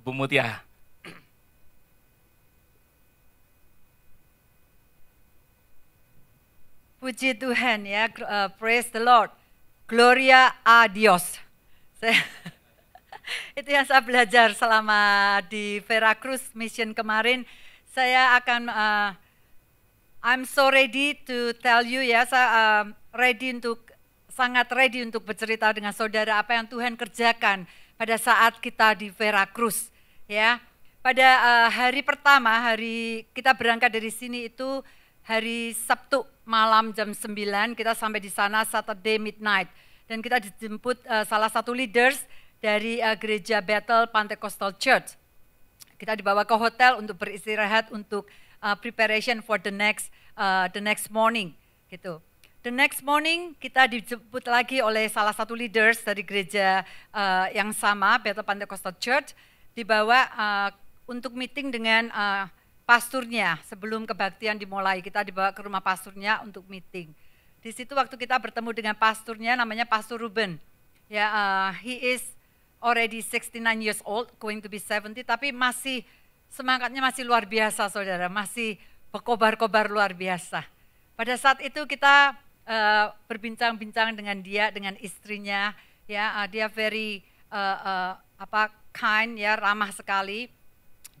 Bu Mutia. Puji Tuhan ya, praise the Lord, Gloria a Dios. Itu yang saya belajar selama di Veracruz Mission kemarin. Saya akan, I'm so ready to tell you ya, saya sangat ready untuk bercerita dengan saudara apa yang Tuhan kerjakan pada saat kita di Veracruz. Ya, pada hari pertama, hari kita berangkat dari sini itu hari Sabtu malam jam 9, kita sampai di sana Saturday midnight. Dan kita dijemput salah satu leaders dari gereja Bethel Pentecostal Church. Kita dibawa ke hotel untuk beristirahat, untuk preparation for the next morning. Gitu. The next morning kita dijemput lagi oleh salah satu leaders dari gereja yang sama, Bethel Pentecostal Church, dibawa untuk meeting dengan pasturnya. Sebelum kebaktian dimulai, kita dibawa ke rumah pasturnya untuk meeting. Di situ waktu kita bertemu dengan pasturnya, namanya Pastor Ruben. Ya, he is already 69 years old, going to be 70, tapi masih semangatnya masih luar biasa, saudara. Masih berkobar-kobar luar biasa. Pada saat itu kita berbincang-bincang dengan dia, dengan istrinya. Ya, dia very kind, ya, ramah sekali.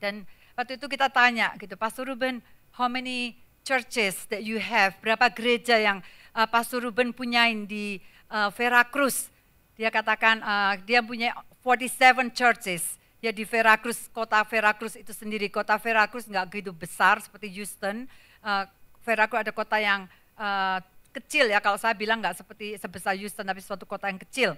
Dan waktu itu kita tanya gitu, Pastor Ruben, how many churches that you have? Berapa gereja yang Pastor Ruben punyain di Veracruz? Dia katakan dia punya 47 churches. Ya di Veracruz, kota Veracruz itu sendiri. Kota Veracruz nggak begitu besar seperti Houston. Veracruz ada kota yang kecil ya, kalau saya bilang nggak seperti sebesar Houston, tapi suatu kota yang kecil.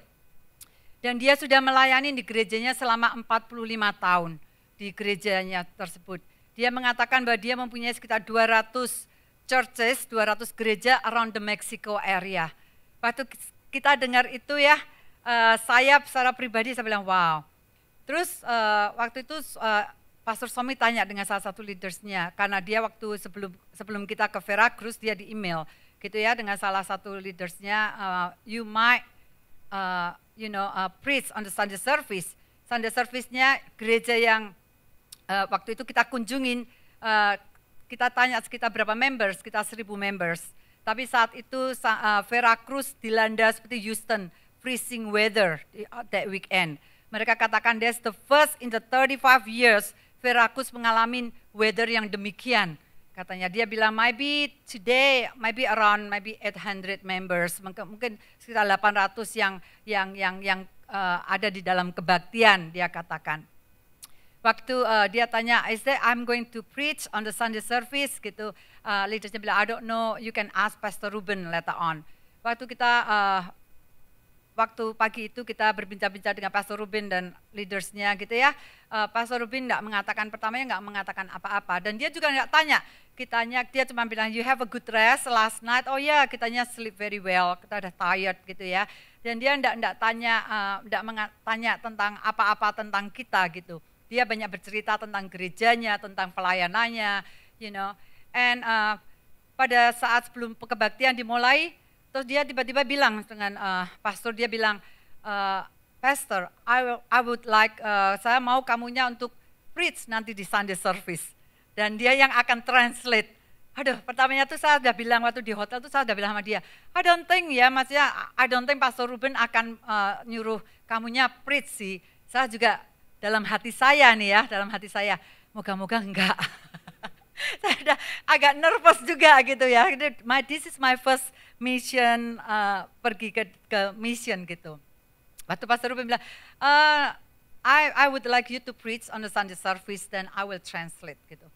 Dan dia sudah melayani di gerejanya selama 45 tahun. Di gerejanya tersebut. Dia mengatakan bahwa dia mempunyai sekitar 200 churches, 200 gereja around the Mexico area. Waktu kita dengar itu ya, saya secara pribadi saya bilang wow. Terus waktu itu Pastor Somi tanya dengan salah satu leadersnya, karena dia waktu sebelum kita ke Veracruz dia di email gitu ya dengan salah satu leadersnya, you might preach on the Sunday service. Sunday service-nya gereja yang waktu itu kita kunjungin, kita tanya sekitar berapa members, sekitar 1,000 members. Tapi saat itu Veracruz dilanda seperti Houston, freezing weather that weekend. Mereka katakan that's the first in the 35 years Veracruz mengalami weather yang demikian. Katanya dia bilang maybe today, maybe around 800 members, mungkin sekitar 800 yang ada di dalam kebaktian, dia katakan. Waktu dia tanya, I said I'm going to preach on the Sunday service gitu. Leadersnya bilang, I don't know, you can ask Pastor Ruben later on. Waktu pagi itu kita berbincang-bincang dengan Pastor Ruben dan leadersnya gitu ya. Pastor Ruben pertamanya nggak mengatakan apa-apa. Dan dia juga nggak tanya. Dia cuma bilang, you have a good rest last night. Oh ya, kitanya sleep very well, kita udah tired gitu ya. Dan dia nggak tanya tentang apa-apa tentang kita gitu. Dia banyak bercerita tentang gerejanya, tentang pelayanannya, you know. And pada saat sebelum kebaktian dimulai, terus dia tiba-tiba bilang dengan pastor, dia bilang, Pastor, I would like, saya mau kamunya untuk preach nanti di Sunday service. Dan dia yang akan translate. Aduh, pertamanya tuh saya udah bilang waktu di hotel tuh saya udah bilang sama dia, I don't think Pastor Ruben akan nyuruh kamunya preach sih. Saya juga dalam hati saya nih ya, moga-moga enggak. Saya udah agak nervous juga gitu ya. This is my first mission, pergi ke mission gitu. Waktu Pastor Ruben bilang, I would like you to preach on the Sunday service, then I will translate gitu.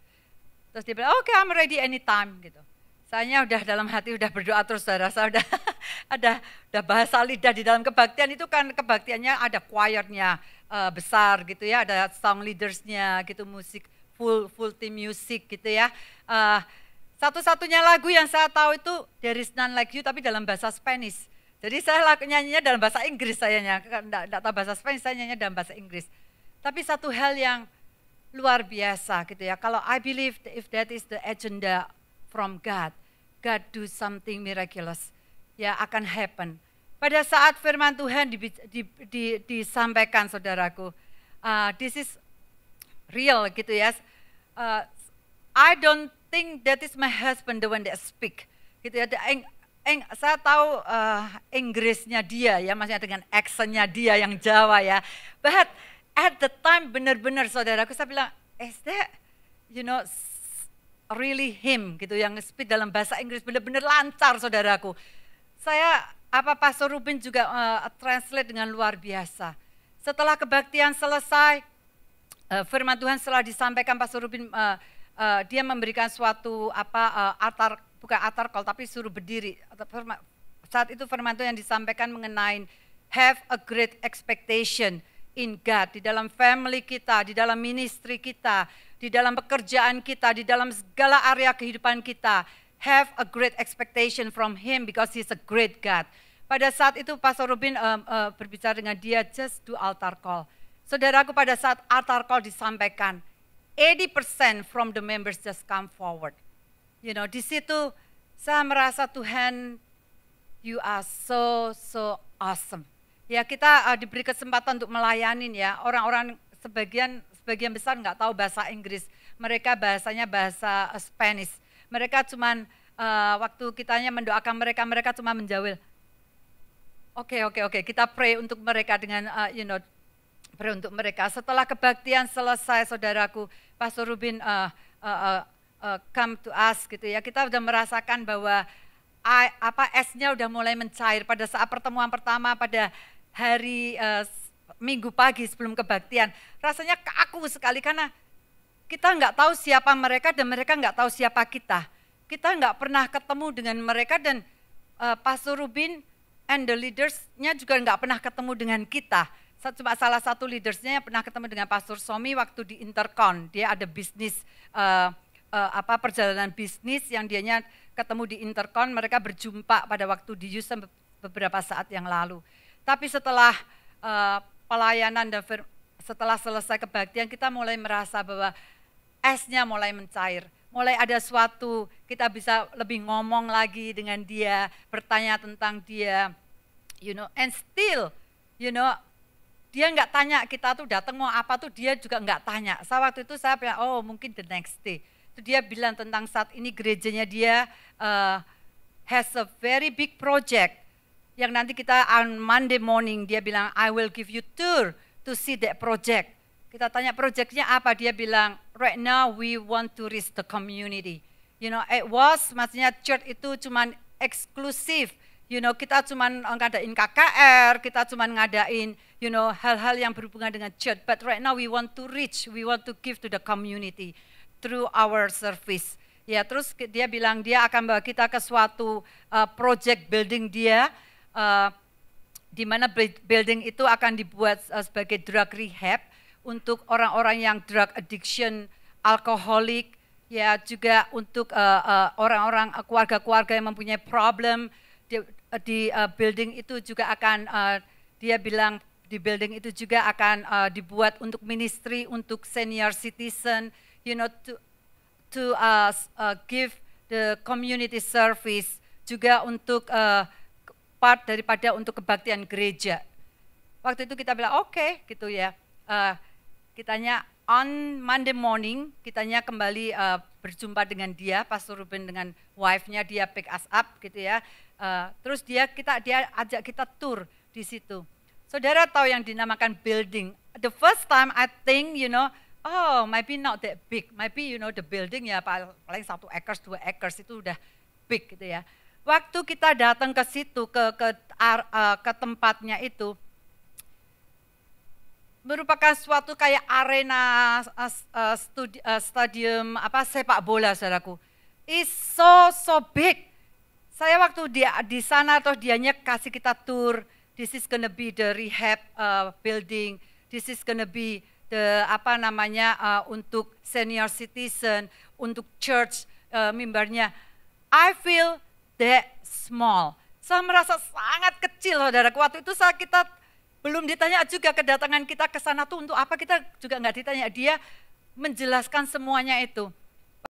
Terus dia bilang, okay, I'm ready anytime gitu. Saya udah dalam hati udah berdoa terus, saudara. Saya udah ada bahasa lidah di dalam kebaktian itu kan, kebaktiannya ada choirnya besar gitu ya, ada song leadersnya gitu, musik full team music gitu ya. Satu-satunya lagu yang saya tahu itu There Is None Like You, tapi dalam bahasa Spanish. Jadi saya nyanyinya dalam bahasa Inggris, sayanya enggak tahu bahasa Spanish, saya nyanyinya dalam bahasa Inggris. Tapi satu hal yang luar biasa gitu ya. Kalau I believe if that is the agenda from God do something miraculous, ya akan happen. Pada saat firman Tuhan disampaikan, saudaraku, this is real gitu ya. I don't think that is my husband the one that speak. Gitu ya. Saya tahu Inggrisnya dia ya, maksudnya dengan accentnya dia yang Jawa ya. But at the time benar-benar saudaraku saya bilang, is that really him gitu yang speak dalam bahasa Inggris benar-benar lancar saudaraku. Pastor Ruben juga translate dengan luar biasa. Setelah kebaktian selesai, firman Tuhan setelah disampaikan Pastor Ruben dia memberikan suatu bukan altar call tapi suruh berdiri. Saat itu firman Tuhan yang disampaikan mengenai have a great expectation in God, di dalam family kita, di dalam ministry kita, di dalam pekerjaan kita, di dalam segala area kehidupan kita. Have a great expectation from Him because He's a great God. Pada saat itu Pastor Ruben berbicara dengan dia, just do altar call. Saudaraku, pada saat altar call disampaikan, 80% from the members just come forward. Di situ saya merasa Tuhan, you are so awesome. Ya, kita diberi kesempatan untuk melayani ya. Orang-orang sebagian besar nggak tahu bahasa Inggris. Mereka bahasanya bahasa Spanish. Mereka cuman waktu kitanya mendoakan mereka cuma menjawil. Oke, kita pray untuk mereka dengan pray untuk mereka. Setelah kebaktian selesai, saudaraku, Pastor Ruben come to us gitu ya. Kita udah merasakan bahwa esnya udah mulai mencair pada saat pertemuan pertama pada hari Minggu pagi sebelum kebaktian. Rasanya kaku sekali karena kita nggak tahu siapa mereka dan mereka nggak tahu siapa kita. Kita nggak pernah ketemu dengan mereka dan Pastor Ruben and the leaders-nya juga nggak pernah ketemu dengan kita. Cuma salah satu leaders-nya yang pernah ketemu dengan Pastor Somi waktu di Intercon. Dia ada bisnis perjalanan bisnis yang dianya ketemu di Intercon, mereka berjumpa pada waktu di Houston beberapa saat yang lalu. Tapi setelah pelayanan dan setelah selesai kebaktian, kita mulai merasa bahwa esnya mulai mencair. Mulai ada suatu, kita bisa lebih ngomong lagi dengan dia, bertanya tentang dia, and still, dia nggak tanya kita tuh datang mau apa tuh, dia juga nggak tanya. Waktu itu saya bilang, oh mungkin the next day. Itu dia bilang tentang saat ini gerejanya dia has a very big project. Yang nanti kita on Monday morning, dia bilang, I will give you tour to see that project. Kita tanya projectnya apa, dia bilang, right now we want to reach the community. Maksudnya church itu cuman eksklusif. Kita cuman ngadain KKR, kita cuman ngadain, hal-hal yang berhubungan dengan church. But right now we want to reach, we want to give to the community through our service. Ya, terus dia bilang dia akan bawa kita ke suatu project building dia, di mana building itu akan dibuat sebagai drug rehab untuk orang-orang yang drug addiction, alkoholik, ya juga untuk orang-orang keluarga-keluarga yang mempunyai problem. Di building itu juga akan dia bilang di building itu juga akan dibuat untuk ministry untuk senior citizen, to give the community service, juga untuk part daripada untuk kebaktian gereja. Waktu itu kita bilang oke, gitu ya. Kitanya on Monday morning, kitanya kembali berjumpa dengan dia, Pastor Ruben dengan wife-nya, dia pick us up gitu ya. Terus dia ajak kita tour di situ. Saudara tahu yang dinamakan building. The first time I think, oh maybe not that big. Maybe the building ya paling 1 acres, 2 acres itu udah big gitu ya. Waktu kita datang ke situ, ke tempatnya itu, merupakan suatu kayak arena stadium sepak bola, saudaraku. It's so big. Saya waktu dia di sana atau dianya kasih kita tour. This is gonna be the rehab building. This is gonna be the untuk senior citizen, untuk church mimbarnya. I feel that small. Saya merasa sangat kecil, saudaraku. Waktu itu kita belum ditanya juga kedatangan kita ke sana tuh untuk apa, kita juga nggak ditanya. Dia menjelaskan semuanya itu.